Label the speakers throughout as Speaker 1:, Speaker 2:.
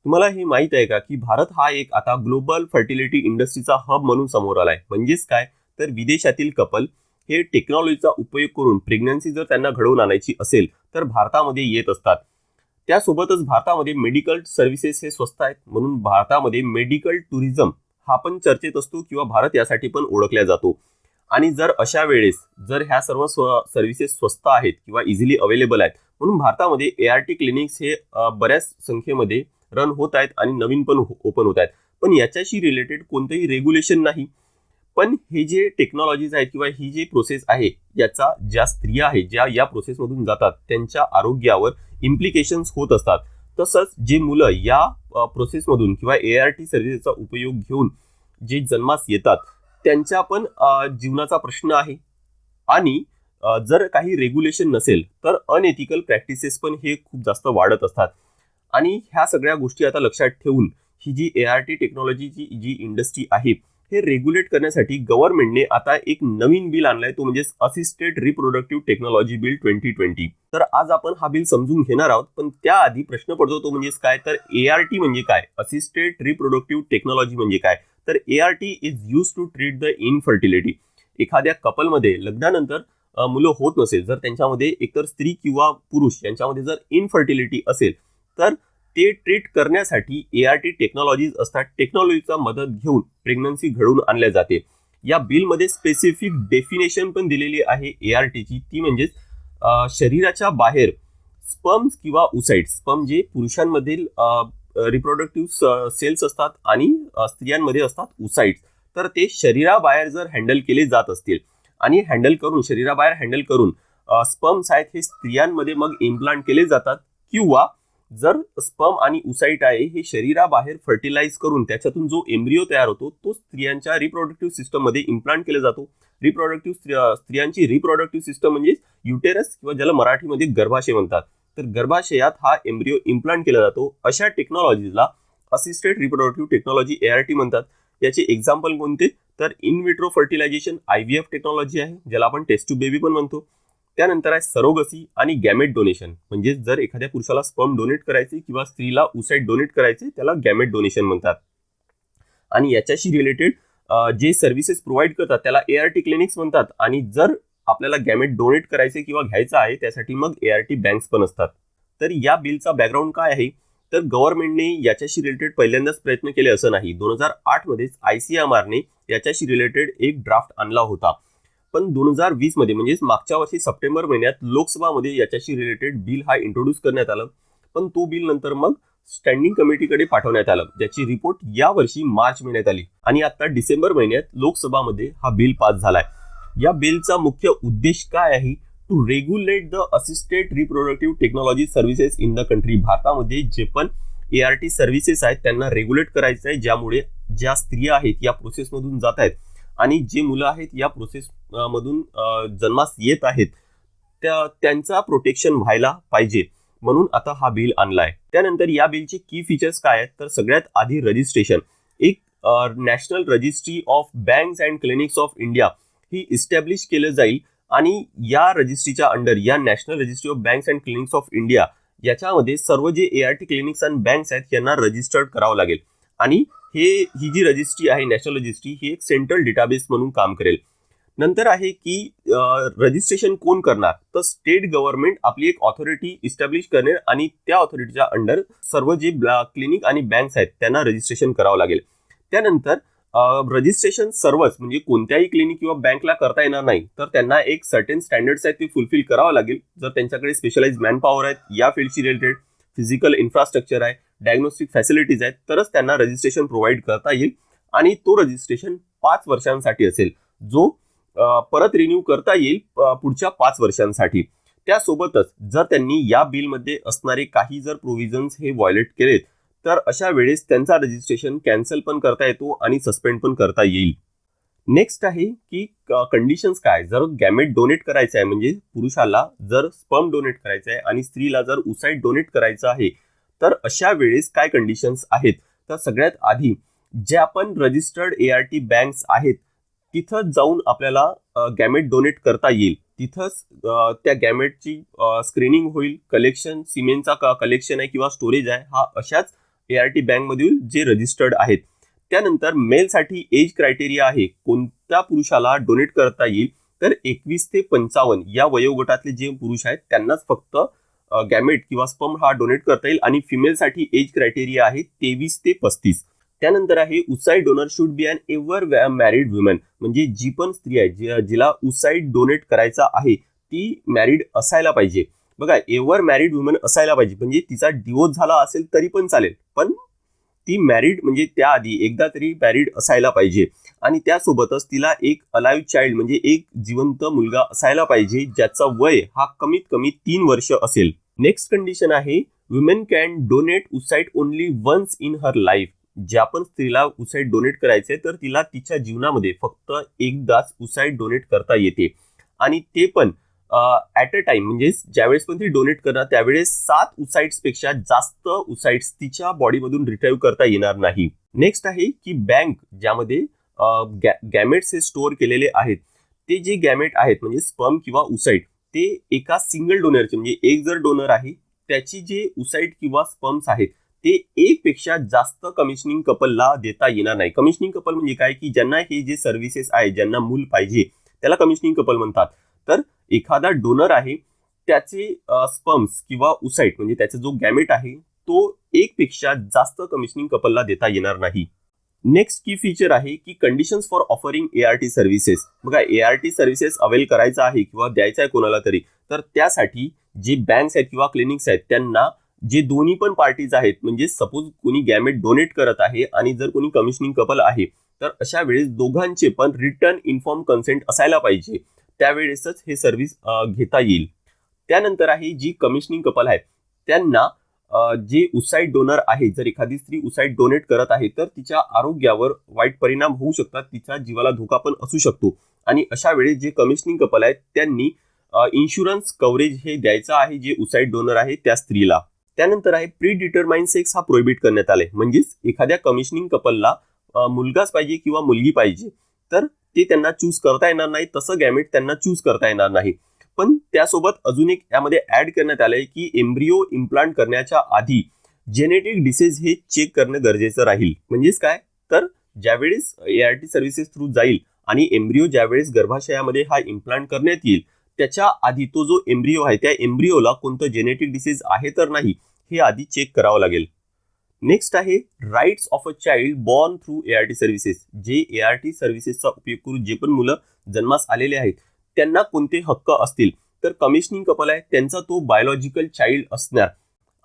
Speaker 1: तुम्हाला हे माहित आहे का की भारत हा एक आता ग्लोबल फर्टिलिटी इंडस्ट्रीचा हब म्हणून समोर आलाय. म्हणजेच काय, तर विदेशातील कपल हे टेक्नॉलॉजीचा उपयोग करून प्रेग्नन्सी जर त्यांना घडवून आणायची असेल तर भारतामध्ये येत असतात. त्यासोबतच भारतामध्ये मेडिकल सर्व्हिसेस हे स्वस्त आहेत, म्हणून भारतामध्ये मेडिकल टुरिझम हा पण चर्चेत असतो किंवा भारत यासाठी पण ओळखला जातो. आणि जर अशा वेळेस जर ह्या सर्व सर्व्हिसेस स्वस्त आहेत किंवा इझिली अवेलेबल आहेत, म्हणून भारतामध्ये ART क्लिनिक्स हे बऱ्याच संख्येमध्ये रन होत आहेत आणि नवीन पण ओपन होत आहेत. पण याच्याशी रिलेटेड कोणतेही रेग्युलेशन नाही. पण हे जे टेक्नॉलॉजीज आहेत किंवा ही जी प्रोसेस आहे, याचा ज्या स्त्रिया आहेत ज्या या प्रोसेसमधून जातात त्यांच्या आरोग्यावर इम्प्लिकेशन्स होत असतात. तसंच जे मुलं या प्रोसेसमधून किंवा ART सर्व्हिसेसचा उपयोग घेऊन जे जन्मास येतात त्यांच्या पण जीवनाचा प्रश्न आहे. आणि जर काही रेग्युलेशन नसेल तर अनएथिकल प्रॅक्टिसेस पण हे खूप जास्त वाढत असतात. आणि ह्या सगळ्या गोष्टी आता लक्षात ठेवून ही जी ART टेक्नॉलॉजीची जी इंडस्ट्री आहे हे रेग्युलेट करण्यासाठी गव्हर्नमेंटने आता एक नवीन बिल आणलाय, तो म्हणजे असिस्टेड रिप्रोडक्टिव्ह टेक्नॉलॉजी बिल 2020. तर आज आपण हा बिल समजून घेणार आहोत. पण त्याआधी प्रश्न पडतो तो म्हणजे काय, तर ART म्हणजे काय, असिस्टेड रिप्रोडक्टिव्ह टेक्नॉलॉजी म्हणजे काय. तर ART is use to treat the infertility. एखाद्या कपलमध्ये लग्नानंतर मुलं होत नसेल, जर त्यांच्यामध्ये एकतर स्त्री किंवा पुरुष यांच्यामध्ये जर इनफर्टिलिटी असेल तर ते ट्रीट करण्यासाठी ART टेक्नॉलॉजीज असतात. टेक्नॉलॉजीचा मदत घेऊन प्रेग्नन्सी घडवून आणल्या जाते. या बिलमध्ये स्पेसिफिक डेफिनेशन पण दिलेली आहे ARTची, ती म्हणजे शरीराच्या बाहेर स्पर्म्स किंवा उसाइड, स्पर्म जे पुरुषांमधील रिप्रोडक्टिव्ह सेल्स असतात आणि स्त्रियांमध्ये असतात उसाइड्स, तर ते शरीराबाहेर जर हँडल केले जात असतील आणि शरीराबाहेर हँडल करून स्पर्म्स आहेत हे स्त्रियांमध्ये मग इम्प्लांट केले जातात, किंवा जर स्पर्म आणि उसाइट आहे हे शरीराबाहेर फर्टिलाइज करून त्याच्यातून जो एम्ब्रिओ तयार होतो तो स्त्रियांच्या रिप्रोडक्टिव्ह सिस्टम मध्ये इम्प्लांट केला जातो. स्त्रियांची रिप्रोडक्टिव्ह सिस्टम म्हणजे युटेरस किंवा ज्याला मराठीमध्ये गर्भाशय म्हणतात. तर गर्भाशयात हा एम्ब्रिओ इम्प्लांट केला जातो. अशा टेक्नॉलॉजीला असिस्टेड रिप्रोडक्टिव्ह टेक्नॉलॉजी ART म्हणतात. याचे एक्झाम्पल कोणते, तर in vitro fertilisation IVF technology आहे, ज्याला आपण टेस्ट टू बेबी पण म्हणतो. त्यानंतर आहे सरोगसी आणि गॅमेट डोनेशन, म्हणजे जर एखाद्या पुरुषाला स्पर्म डोनेट करायचे किंवा स्त्रीला उसाइड डोनेट करायचे त्याला गॅमेट डोनेशन म्हणतात. आणि याच्याशी रिलेटेड जे सर्व्हिसेस प्रोव्हाइड करतात त्याला ART क्लिनिक्स म्हणतात. आणि जर आपल्याला गॅमेट डोनेट करायचे किंवा घ्यायचं आहे त्यासाठी मग ART बँक्स पण असतात. तर या बिलचा बॅकग्राऊंड काय आहे, तर गव्हर्नमेंटने याच्याशी रिलेटेड पहिल्यांदाच प्रयत्न केले असं नाही. 2008 मध्येच ICMRने याच्याशी रिलेटेड एक ड्राफ्ट आणला होता. पण 2020 मध्ये म्हणजेच मागच्या वर्षी सप्टेंबर महिन्यात लोकसभामध्ये याच्याशी रिलेटेड बिल हा इंट्रोड्यूस करण्यात आला. पण तो बिल नंतर मग स्टँडिंग कमिटीकडे पाठवण्यात आलं, ज्याची रिपोर्ट या वर्षी मार्च महिन्यात आली आणि आता डिसेंबर महिन्यात लोकसभामध्ये हा बिल पास झालाय. या बिलचा मुख्य उद्देश काय आहे, to regulate the assisted reproductive technology services in the country. भारतामध्ये जे पण ART सर्व्हिसेस आहेत त्यांना रेग्युलेट करायचं आहे, ज्यामुळे ज्या स्त्रिया आहेत या प्रोसेसमधून जात आहेत आणि जे मुलं आहेत या प्रोसेस मधून जन्मास येत आहेत त्यांचा प्रोटेक्शन व्हायला पाहिजे, म्हणून आता हा बिल आणलाय. त्यानंतर या बिलचे की फीचर्स काय आहेत, तर सगळ्यात आधी रजिस्ट्रेशन. एक national registry of banks and clinics of India he establish केलं जाईल आणि या रजिस्ट्रीच्या अंडर, या national registry of banks and clinics of India याच्यामध्ये सर्व जे ART क्लिनिक्स अँड बँक्स आहेत यांना रजिस्टर्ड करावं लागेल. आणि ही जी रजिस्ट्री आहे नॅशनल रजिस्ट्री ही एक सेंट्रल डेटाबेस म्हणून काम करेल. नंतर आहे की रजिस्ट्रेशन कोण करणार, तर स्टेट गव्हर्नमेंट आपली एक ऑथॉरिटी इस्टॅब्लिश करणार आणि त्या ऑथॉरिटीच्या अंडर सर्व जे क्लिनिक आणि बँक्स आहेत त्यांना रजिस्ट्रेशन करावं लागेल. त्यानंतर रजिस्ट्रेशन सर्वच म्हणजे कोणत्याही क्लिनिक किंवा बँकला करता येणार नाही, तर त्यांना एक सर्टेन स्टँडर्ड्स आहेत ते फुलफिल करावं लागेल. जर त्यांच्याकडे स्पेशलाइज मॅनपॉवर आहेत, या फील्डशी रिलेटेड फिजिकल इन्फ्रास्ट्रक्चर आहे, डायग्नोस्टिक फॅसिलिटीज आहेत, तरच त्यांना रजिस्ट्रेशन प्रोव्हाइड करता येईल. आणि तो रजिस्ट्रेशन 5 वर्षांसाठी असेल, जो परत रिन्यू करता येईल पुढच्या 5 वर्षांसाठी. त्यासोबतच जर त्यांनी या बिलमध्ये असणारे काही जर प्रोव्हिजन्स हे व्हायोलेट केलेत तर अशा वेळेस त्यांचा रजिस्ट्रेशन कॅन्सल पण करता येतो आणि सस्पेंड पण करता येईल. नेक्स्ट आहे की कंडिशन्स काय, जर गॅमेट डोनेट करायचं आहे म्हणजे पुरुषाला जर स्पर्म डोनेट करायचं आहे आणि स्त्रीला जर उसाइड डोनेट करायचं आहे तर अशा वेळेस काय कंडिशन्स आहेत, तर सगळ्यात आधी ज्या पण रजिस्टर्ड ART बँक्स आहेत तिथं जाऊन आपल्याला गॅमेट डोनेट करता येईल. तिथंच त्या गॅमेटची स्क्रीनिंग होईल, कलेक्शन, सिमेंटचा कलेक्शन आहे किंवा स्टोरेज आहे हा अशाच ART बँकमधील जे रजिस्टर्ड आहेत. त्यानंतर मेलसाठी एज क्रायटेरिया आहे, कोणत्या पुरुषाला डोनेट करता येईल, तर 21 ते 55 या वयोगटातले जे पुरुष आहेत त्यांनाच फक्त गॅमेट किंवा स्पर्म हा डोनेट करता येईल आणि फिमेलसाठी एज क्रायटेरिया आहे 23 ते 35. त्यानंतर आहे oocyte donor should be an ever married woman, म्हणजे जी पण स्त्री आहे जिला उसाईड डोनेट करायचा आहे ती मॅरिड असायला पाहिजे. बघा, एव्हर मॅरिड वुमन असायला पाहिजे, म्हणजे तिचा डिवोर्स झाला असेल तरी पण चालेल, पण ती मॅरिड म्हणजे त्याआधी एकदा तरी मॅरिड असायला पाहिजे. आणि त्यासोबतच तिला एक अलाइव्ह चाइल्ड म्हणजे एक जिवंत मुलगा असायला पाहिजे ज्याचा वय हा कमीत कमी 3 वर्ष असेल. नेक्स्ट कंडिशन आहे women can donate oocyte only once in her life. ज्या पण स्त्रीला उसाईड डोनेट करायचे तर तिला तिच्या जीवनामध्ये फक्त एकदाच उसाईड डोनेट करता येते, आणि ते पण ॲट अ टाइम, म्हणजे ज्यावेळेस पण ती डोनेट करणार त्यावेळेस 7 उसाईड्स पेक्षा जास्त उसाईड्स तिच्या बॉडीमधून रिट्राईव्ह करता येणार नाही. नेक्स्ट आहे की बँक ज्यामध्ये गॅमेट्स हे स्टोअर केलेले आहेत, ते जे गॅमेट आहेत म्हणजे स्पर्म किंवा उसाईड ते एका सिंगल डोनरचे, म्हणजे एक जर डोनर आहे त्याची जे उसाईड किंवा स्पर्म्स आहेत ते एक पेक्षा जास्त कमिशनिंग कपलला देता येणार नाही. कमिशनिंग कपल म्हणजे काय, की ज्यांना हे जे सर्व्हिसेस आहे, ज्यांना मूल पाहिजे त्याला कमिशनिंग कपल म्हणतात. तर एखादा डोनर आहे त्याचे स्पर्म्स किंवा उसाईड म्हणजे त्याचा जो गॅमेट आहे तो एक पेक्षा जास्त कमिशनिंग कपलला देता येणार नाही. नेक्स्ट की फीचर आहे की conditions for offering ART services. बघा, ART सर्व्हिसेस अवेल करायचा आहे किंवा द्यायचा आहे कोणाला तरी, तर त्यासाठी जे बँक्स आहेत किंवा क्लिनिक्स आहेत त्यांना जे दोन्ही पण पार्टीज आहेत, म्हणजे सपोज कोणी गॅमेट डोनेट करत आहे आणि जर कोणी कमिशनिंग कपल आहे तर अशा वेळेस दोघांचे पण रिटर्न इन्फॉर्म कन्सेंट असायला पाहिजे, त्यावेळेसच हे सर्व्हिस घेता येईल. त्यानंतर आहे जी कमिशनिंग कपल आहेत त्यांना जे उसाईड डोनर आहे, जर एखादी स्त्री उसाईड डोनेट करत आहे तर तिच्या आरोग्यावर वाईट परिणाम होऊ शकतात, तिच्या जीवाला धोका पण असू शकतो, आणि अशा वेळेस जे कमिशनिंग कपल आहेत त्यांनी इन्शुरन्स कव्हरेज हे द्यायचं आहे जे उसाईड डोनर आहे त्या स्त्रीला. त्यानंतर आहे प्री डिटरमाइंड सेक्स हा प्रोहिबिट करण्यात आलाय, म्हणजेच एखाद्या कमिशनिंग कपलला मुलगाच पाहिजे किंवा मुलगी पाहिजे तर ते त्यांना चूज करता येणार नाही, तसं गॅमेट त्यांना चूज करता येणार नाही. पण त्यासोबत अजून एक यामध्ये ऍड करण्यात आलंय की एम्ब्रिओ इम्प्लांट करण्याच्या आधी जेनेटिक डिसीज हे चेक करणं गरजेचं राहील. म्हणजेच काय, तर ज्यावेळेस ART सर्व्हिसेस थ्रू जाईल आणि एम्ब्रिओ ज्यावेळेस गर्भाशयामध्ये हा इम्प्लांट करण्यात येईल त्याच्या आधी तो जो एम्ब्रिओ आहे त्या एम्ब्रिओला कोणतं जेनेटिक डिसीज आहे तर नाही हे आधी चेक करावं लागेल. नेक्स्ट आहे rights of a child born through ART services. जे ART सर्व्हिसेसचा उपयोग करून जे पण मुलं जन्मास आलेले आहेत त्यांना कोणते हक्क असतील, तर कमिशनिंग कपल आहे त्यांचा तो बायोलॉजिकल चाइल्ड असणार,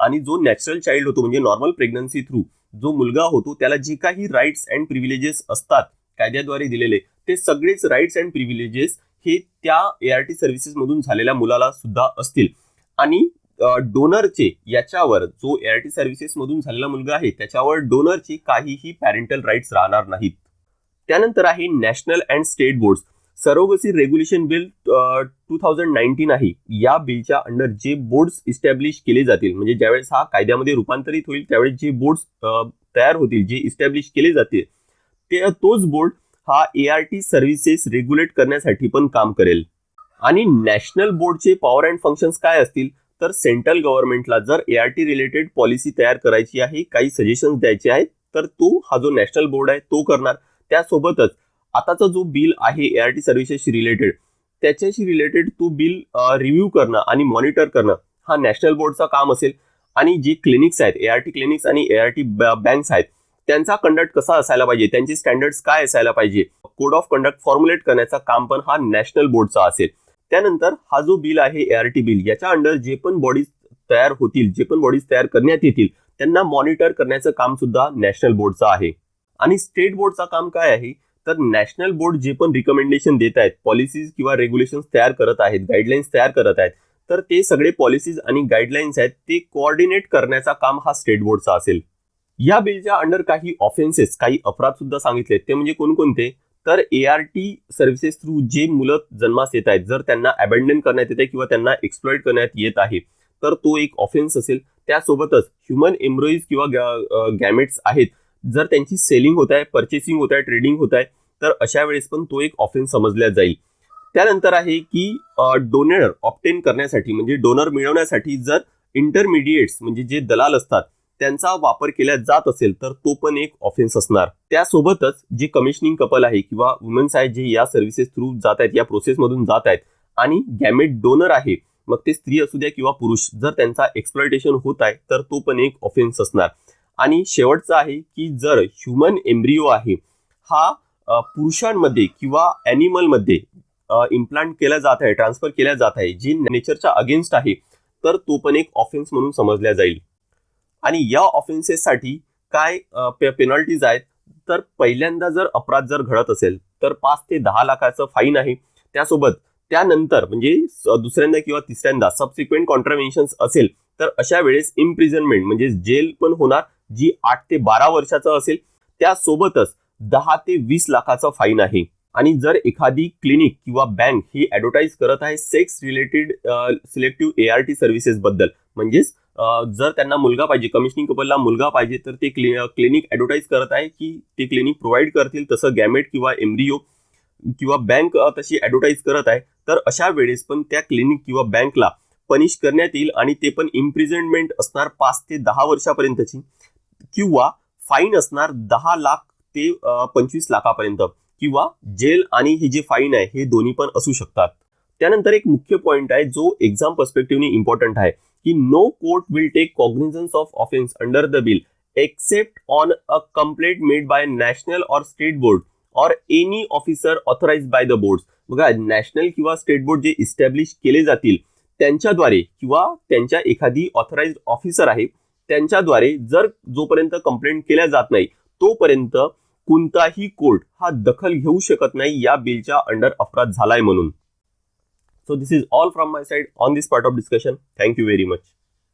Speaker 1: आणि जो नॅचरल चाइल्ड होतो म्हणजे नॉर्मल प्रेग्नन्सी थ्रू जो मुलगा होतो त्याला जे काही राईट्स अँड प्रिव्हिलेजेस असतात कायद्याद्वारे दिलेले, ते सगळेच राईट्स अँड प्रिव्हिलेजेस हे त्या ART सर्व्हिसेस मधून झालेल्या मुलाला सुद्धा असतील. आणि डोनरचे याच्यावर जो ART सर्व्हिसेस मधून झालेला मुलगा आहे त्याच्यावर डोनरचे काहीही पॅरेंटल राईट्स राहणार नाहीत. त्यानंतर आहे national and state boards. Surrogacy regulation bill 2019 आहे. या बिलच्या अंडर जे बोर्ड्स इस्टॅब्लिश केले जातील, म्हणजे ज्यावेळेस हा कायद्यामध्ये रूपांतरित होईल त्यावेळेस जे बोर्ड्स तयार होतील, जे इस्टॅब्लिश केले जातील, तोच बोर्ड हा ART सर्व्हिसेस रेग्युलेट करण्यासाठी पण काम करेल. आणि नॅशनल बोर्डचे पॉवर अँड फंक्शन्स काय असतील, तर सेंट्रल गव्हर्नमेंटला जर ART रिलेटेड पॉलिसी तयार करायची आहे, काही सजेशन्स द्यायचे आहेत, तर तो हा जो नॅशनल बोर्ड आहे तो करणार. त्यासोबतच आताचा जो बिल आहे ART सर्व्हिसेसशी रिलेटेड त्याच्याशी रिलेटेड तो बिल रिव्ह्यू करणं आणि मॉनिटर करणं हा नॅशनल बोर्डचा काम असेल. आणि जे क्लिनिक्स आहेत ART क्लिनिक्स आणि ART बँक्स आहेत त्यांचा कंडक्ट कसा असायला पाहिजे, त्यांचे स्टँडर्ड्स काय असायला पाहिजे, कोड ऑफ कंडक्ट फॉर्म्युलेट करण्याचा काम पण हा नॅशनल बोर्डचा असेल. त्यानंतर हा जो बिल आहे ART बिल, याच्या अंडर जे पण बॉडीज तयार होतील, जे पण बॉडीज तयार करण्यात येतील त्यांना मॉनिटर करण्याचं काम सुद्धा नॅशनल बोर्डचं आहे. आणि स्टेट बोर्डचं काम काय आहे, तर नॅशनल बोर्ड जे पण रिकमेंडेशन देत आहेत, पॉलिसीज किंवा रेग्युलेशन्स तयार करत आहेत, गाईडलाईन्स तयार करत आहेत, तर ते सगळे पॉलिसीज आणि गाईडलाईन्स आहेत ते कोऑर्डिनेट करण्याचा काम हा स्टेट बोर्डचा असेल. या बिलच्या अंडर काही ऑफेन्सेस, काही अपराध सुद्धा सांगितले, ते म्हणजे कोणकोणते, तर ART सर्व्हिसेस थ्रू जे मुलं जन्मास येत आहेत जर त्यांना अबॅन्डन करण्यात येते किंवा त्यांना एक्सप्लॉइट करण्यात येत आहे तर तो एक ऑफेन्स असेल. त्यासोबतच ह्युमन एम्ब्रॉईज किंवा गॅमेट्स आहेत जर त्यांची सेलिंग होत आहे, परचेसिंग होत आहे, ट्रेडिंग होत आहे, तर अशा वेळेस पण तो एक ऑफेन्स समजला जाईल. त्यानंतर आहे की डोनर ऑप्टेन करण्यासाठी म्हणजे डोनर मिळवण्यासाठी जर इंटरमिडिएट्स म्हणजे जे दलाल असतात त्यांचा वापर केला जात असेल तर तो पण एक ऑफेन्स असणार. त्यासोबतच जे कमिशनिंग कपल आहे किंवा वुमन्स आहेत जे या सर्व्हिसेस थ्रू जात आहेत, या प्रोसेसमधून जात आहेत आणि गॅमेट डोनर आहे, मग ते स्त्री असू द्या किंवा पुरुष, जर त्यांचा एक्सप्लॉयटेशन होत आहे तर तो पण एक ऑफेन्स असणार. आणि शेवटचा आहे की जर ह्युमन एम्ब्रिओ आहे हा पुरुषांमध्ये किंवा ॲनिमलमध्ये इम्प्लांट केला जात आहे, ट्रान्सफर केला जात आहे, जी नेचरच्या अगेन्स्ट आहे, तर तो पण एक ऑफेन्स म्हणून समजल्या जाईल. आणि या ऑफेन्सेससाठी काय पेनल्टीज आहेत, तर पहिल्यांदा जर अपराध जर घडत असेल तर 5 ते 10 लाखाचं फाईन आहे. त्यासोबत त्यानंतर म्हणजे दुसऱ्यांदा किंवा तिसऱ्यांदा सबसिक्वेंट कॉन्ट्राव्हेन्शन्स असेल तर अशा वेळेस इम्प्रिझनमेंट म्हणजे जेल पण होणार, जी 8 ते 12 वर्षाचं असेल. त्यासोबतच 10 ते 20 लाखाचा फाईन आहे. आणि जर एखादी क्लिनिक किंवा बँक ही ॲडव्हर्टाईज करत आहे sex related selective ART services बद्दल, म्हणजेच जर त्यांना मुलगा पाहिजे, कमिशनिंग कपलला मुलगा पाहिजे, तर ते क्लिनिक ॲडव्हर्टाईज करत आहे की ते क्लिनिक प्रोव्हाइड करतील, तसं गॅमेट किंवा एम्ब्रिओ किंवा बँक तशी ॲडव्हर्टाईज करत आहे, तर अशा वेळेस पण त्या क्लिनिक किंवा बँकला पनिश करण्यात येईल आणि ते पण इम्प्रिझनमेंट असणार 5 ते 10 वर्षापर्यंतची, किंवा फाईन असणार 10 लाख ते 25 लाखापर्यंत, किंवा जेल आणि हे जे फाईन आहे हे दोन्ही पण असू शकतात. त्यानंतर एक मुख्य पॉइंट आहे जो एक्झाम पर्स्पेक्टिव्हने इम्पॉर्टंट आहे की no court will take cognizance of offence under the bill except on a complaint made by national or state board or any officer authorise by the board. बघा, नॅशनल किंवा state board जे establish केले जातील त्यांच्याद्वारे किंवा त्यांच्या एखादी authorised officer आहे त्यांच्याद्वारे जर जोपर्यंत कंप्लेंट केल्या जात नाही तोपर्यंत कोणताही कोर्ट हा दखल घेऊ शकत नाही या बिलच्या अंडर अपराध झालाय म्हणून. So this is all from my side on this part of discussion. Thank you very much.